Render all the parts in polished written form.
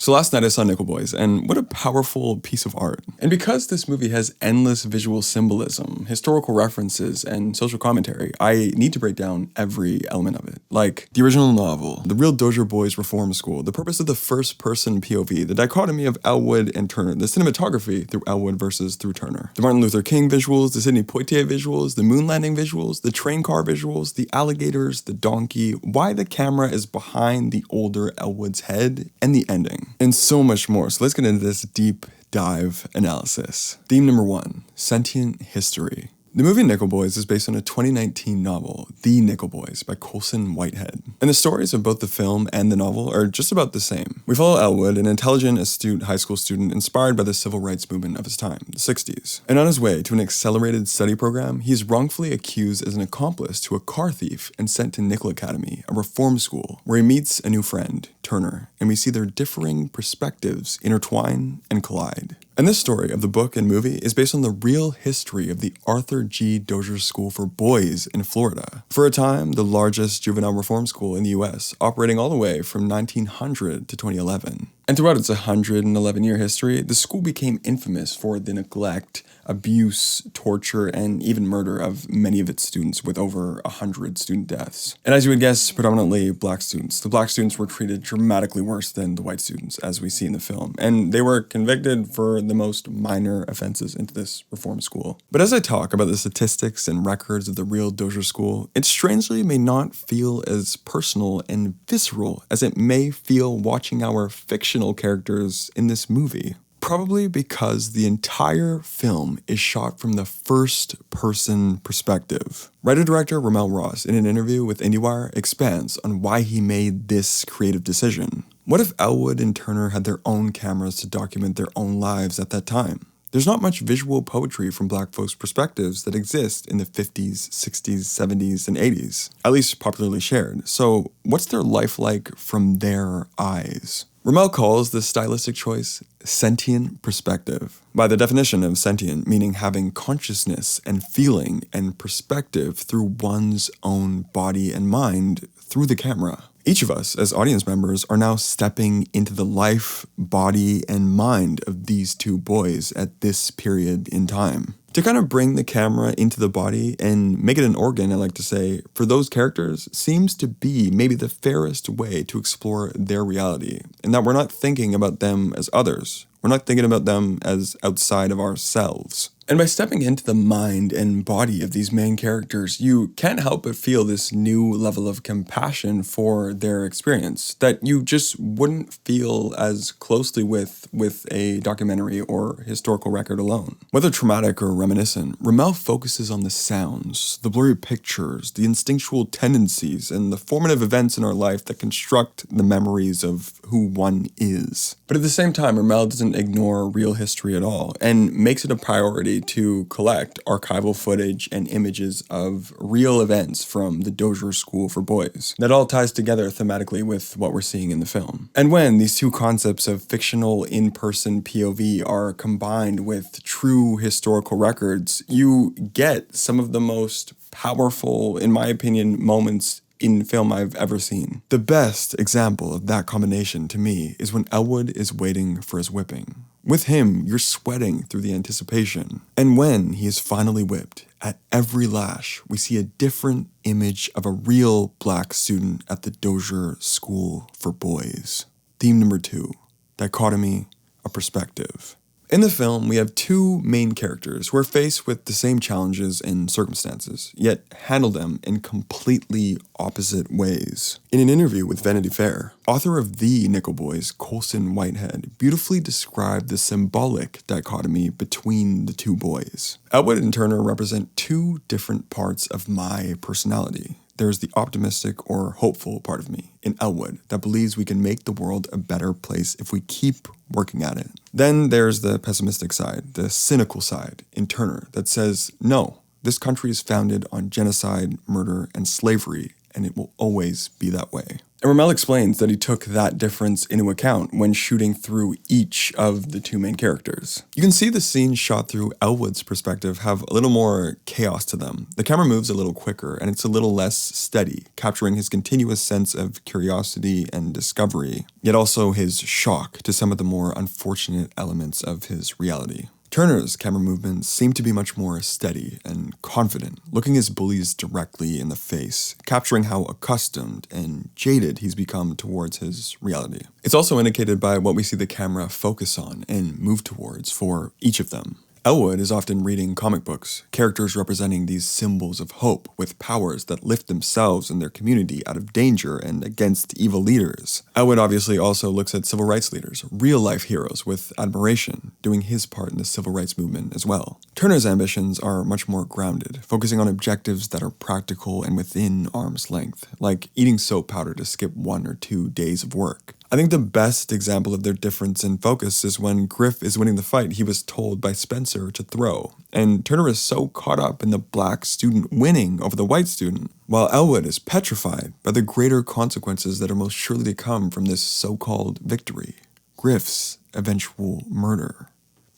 So last night I saw Nickel Boys, and what a powerful piece of art. And because this movie has endless visual symbolism, historical references, and social commentary, I need to break down every element of it. Like the original novel, the real Dozier Boys Reform School, the purpose of the first-person POV, the dichotomy of Elwood and Turner, the cinematography through Elwood versus through Turner, the Martin Luther King visuals, the Sidney Poitier visuals, the moon landing visuals, the train car visuals, the alligators, the donkey, why the camera is behind the older Elwood's head, and the ending. And so much more. So let's get into this deep dive analysis. Theme number 1, sentient history. The movie Nickel Boys is based on a 2019 novel, The Nickel Boys by Colson Whitehead. And the stories of both the film and the novel are just about the same. We follow Elwood, an intelligent, astute high school student inspired by the civil rights movement of his time, the 60s. And on his way to an accelerated study program, he is wrongfully accused as an accomplice to a car thief and sent to Nickel Academy, a reform school, where he meets a new friend, Turner, and we see their differing perspectives intertwine and collide. And this story of the book and movie is based on the real history of the Arthur G. Dozier School for Boys in Florida. For a time, the largest juvenile reform school in the US, operating all the way from 1900 to 2011. And throughout its 111-year history, the school became infamous for the neglect, abuse, torture, and even murder of many of its students, with over 100 student deaths. And as you would guess, predominantly black students. The black students were treated dramatically worse than the white students, as we see in the film, and they were convicted for the most minor offenses into this reform school. But as I talk about the statistics and records of the real Dozier School, it strangely may not feel as personal and visceral as it may feel watching our fictional characters in this movie. Probably because the entire film is shot from the first-person perspective. Writer-director Ramell Ross, in an interview with IndieWire, expands on why he made this creative decision. What if Elwood and Turner had their own cameras to document their own lives at that time? There's not much visual poetry from black folks' perspectives that exist in the 50s, 60s, 70s, and 80s, at least popularly shared. So what's their life like from their eyes? Ramell calls this stylistic choice sentient perspective. By the definition of sentient, meaning having consciousness and feeling and perspective through one's own body and mind through the camera. Each of us, as audience members, are now stepping into the life, body, and mind of these two boys at this period in time. To kind of bring the camera into the body and make it an organ, I like to say, for those characters, seems to be maybe the fairest way to explore their reality, and that we're not thinking about them as others. We're not thinking about them as outside of ourselves. And by stepping into the mind and body of these main characters, you can't help but feel this new level of compassion for their experience that you just wouldn't feel as closely with a documentary or historical record alone. Whether traumatic or reminiscent, Ramell focuses on the sounds, the blurry pictures, the instinctual tendencies, and the formative events in our life that construct the memories of who one is. But at the same time, Ramell doesn't ignore real history at all, and makes it a priority to collect archival footage and images of real events from the Dozier School for Boys. That all ties together thematically with what we're seeing in the film. And when these two concepts of fictional in-person POV are combined with true historical records, you get some of the most powerful, in my opinion, moments in film I've ever seen. The best example of that combination to me is when Elwood is waiting for his whipping. With him, you're sweating through the anticipation. And when he is finally whipped, at every lash, we see a different image of a real black student at the Dozier School for Boys. Theme number 2, dichotomy of perspective. In the film, we have two main characters who are faced with the same challenges and circumstances, yet handle them in completely opposite ways. In an interview with Vanity Fair, author of The Nickel Boys, Colson Whitehead, beautifully described the symbolic dichotomy between the two boys. Elwood and Turner represent two different parts of my personality. There's the optimistic or hopeful part of me in Elwood that believes we can make the world a better place if we keep working at it. Then there's the pessimistic side, the cynical side in Turner that says, no, this country is founded on genocide, murder, and slavery, and it will always be that way. And Ramell explains that he took that difference into account when shooting through each of the two main characters. You can see the scenes shot through Elwood's perspective have a little more chaos to them. The camera moves a little quicker and it's a little less steady, capturing his continuous sense of curiosity and discovery, yet also his shock to some of the more unfortunate elements of his reality. Turner's camera movements seem to be much more steady and confident, looking his bullies directly in the face, capturing how accustomed and jaded he's become towards his reality. It's also indicated by what we see the camera focus on and move towards for each of them. Elwood is often reading comic books, characters representing these symbols of hope with powers that lift themselves and their community out of danger and against evil leaders. Elwood obviously also looks at civil rights leaders, real-life heroes, with admiration, doing his part in the civil rights movement as well. Turner's ambitions are much more grounded, focusing on objectives that are practical and within arm's length, like eating soap powder to skip 1 or 2 days of work. I think the best example of their difference in focus is when Griff is winning the fight he was told by Spencer to throw, and Turner is so caught up in the black student winning over the white student, while Elwood is petrified by the greater consequences that are most surely to come from this so-called victory: Griff's eventual murder.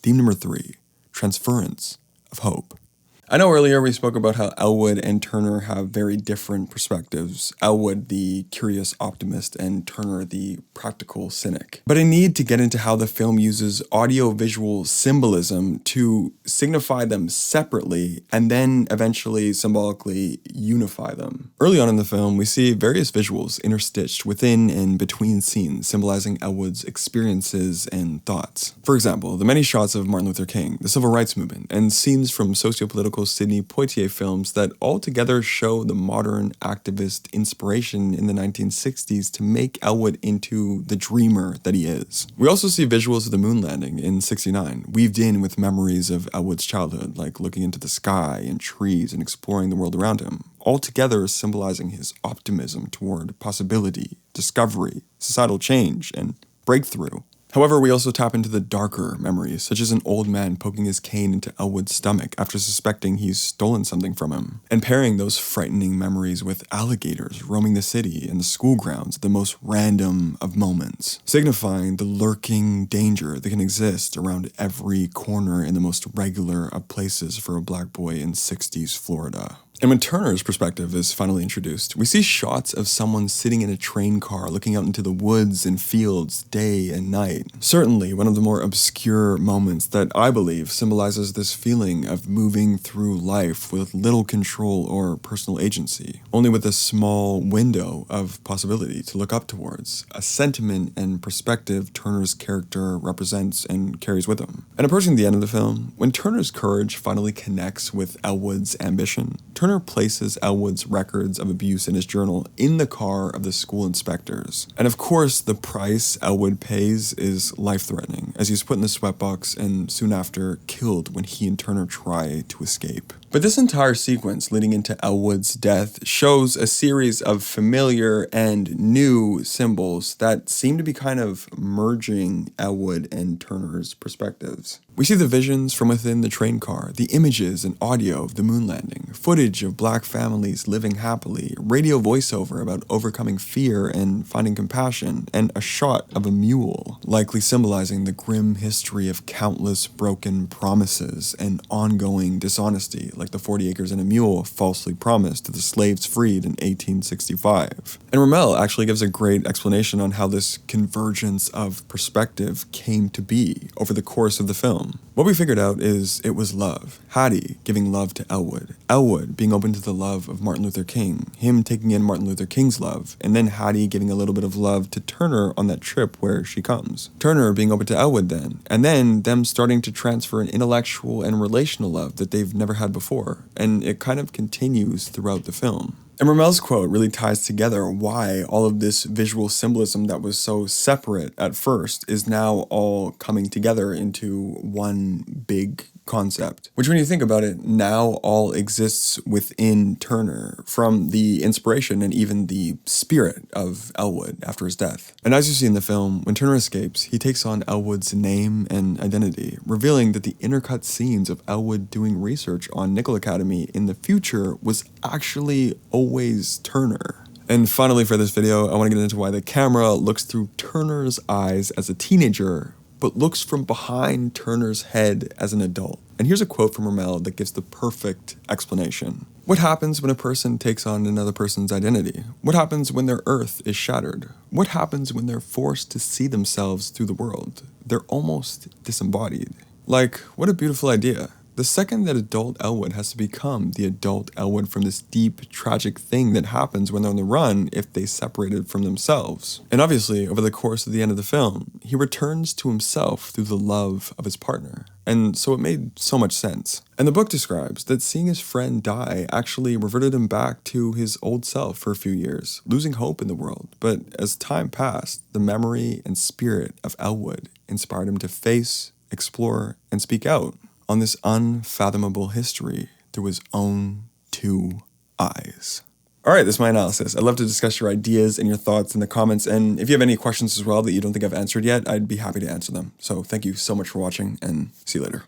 Theme number 3, Transference of Hope. I know earlier we spoke about how Elwood and Turner have very different perspectives. Elwood, the curious optimist, and Turner, the practical cynic. But I need to get into how the film uses audio-visual symbolism to signify them separately and then eventually symbolically unify them. Early on in the film, we see various visuals interstitched within and between scenes symbolizing Elwood's experiences and thoughts. For example, the many shots of Martin Luther King, the civil rights movement, and scenes from sociopolitical Sidney Poitier films that altogether show the modern activist inspiration in the 1960s to make Elwood into the dreamer that he is. We also see visuals of the moon landing in '69, weaved in with memories of Elwood's childhood, like looking into the sky and trees and exploring the world around him, altogether symbolizing his optimism toward possibility, discovery, societal change, and breakthrough. However, we also tap into the darker memories, such as an old man poking his cane into Elwood's stomach after suspecting he's stolen something from him, and pairing those frightening memories with alligators roaming the city and the school grounds at the most random of moments, signifying the lurking danger that can exist around every corner in the most regular of places for a black boy in '60s Florida. And when Turner's perspective is finally introduced, we see shots of someone sitting in a train car looking out into the woods and fields day and night. Certainly one of the more obscure moments that I believe symbolizes this feeling of moving through life with little control or personal agency, only with a small window of possibility to look up towards, a sentiment and perspective Turner's character represents and carries with him. And approaching the end of the film, when Turner's courage finally connects with Elwood's ambition, Turner places Elwood's records of abuse in his journal in the car of the school inspectors. And of course, the price Elwood pays is life-threatening, as he's put in the sweatbox and soon after killed when he and Turner try to escape. But this entire sequence leading into Elwood's death shows a series of familiar and new symbols that seem to be kind of merging Elwood and Turner's perspectives. We see the visions from within the train car, the images and audio of the moon landing, footage of black families living happily, radio voiceover about overcoming fear and finding compassion, and a shot of a mule, likely symbolizing the grim history of countless broken promises and ongoing dishonesty, like the 40 acres and a mule falsely promised to the slaves freed in 1865. And Ramell actually gives a great explanation on how this convergence of perspective came to be over the course of the film. What we figured out is it was love. Hattie giving love to Elwood. Elwood being open to the love of Martin Luther King. Him taking in Martin Luther King's love. And then Hattie giving a little bit of love to Turner on that trip where she comes. Turner being open to Elwood then. And then them starting to transfer an intellectual and relational love that they've never had before. And it kind of continues throughout the film. And Ramell's quote really ties together why all of this visual symbolism that was so separate at first is now all coming together into one big concept, which when you think about it, now all exists within Turner, from the inspiration and even the spirit of Elwood after his death. And as you see in the film, when Turner escapes, he takes on Elwood's name and identity, revealing that the intercut scenes of Elwood doing research on Nickel Academy in the future was actually always Turner. And finally for this video, I want to get into why the camera looks through Turner's eyes as a teenager, but looks from behind Turner's head as an adult. And here's a quote from Ramell that gives the perfect explanation. What happens when a person takes on another person's identity? What happens when their earth is shattered? What happens when they're forced to see themselves through the world? They're almost disembodied. Like, what a beautiful idea. The second that adult Elwood has to become the adult Elwood from this deep, tragic thing that happens when they're on the run if they separated from themselves. And obviously, over the course of the end of the film, he returns to himself through the love of his partner. And so it made so much sense. And the book describes that seeing his friend die actually reverted him back to his old self for a few years, losing hope in the world. But as time passed, the memory and spirit of Elwood inspired him to face, explore, and speak out on this unfathomable history through his own two eyes. All right, this is my analysis. I'd love to discuss your ideas and your thoughts in the comments, and if you have any questions as well that you don't think I've answered yet, I'd be happy to answer them. So thank you so much for watching, and see you later.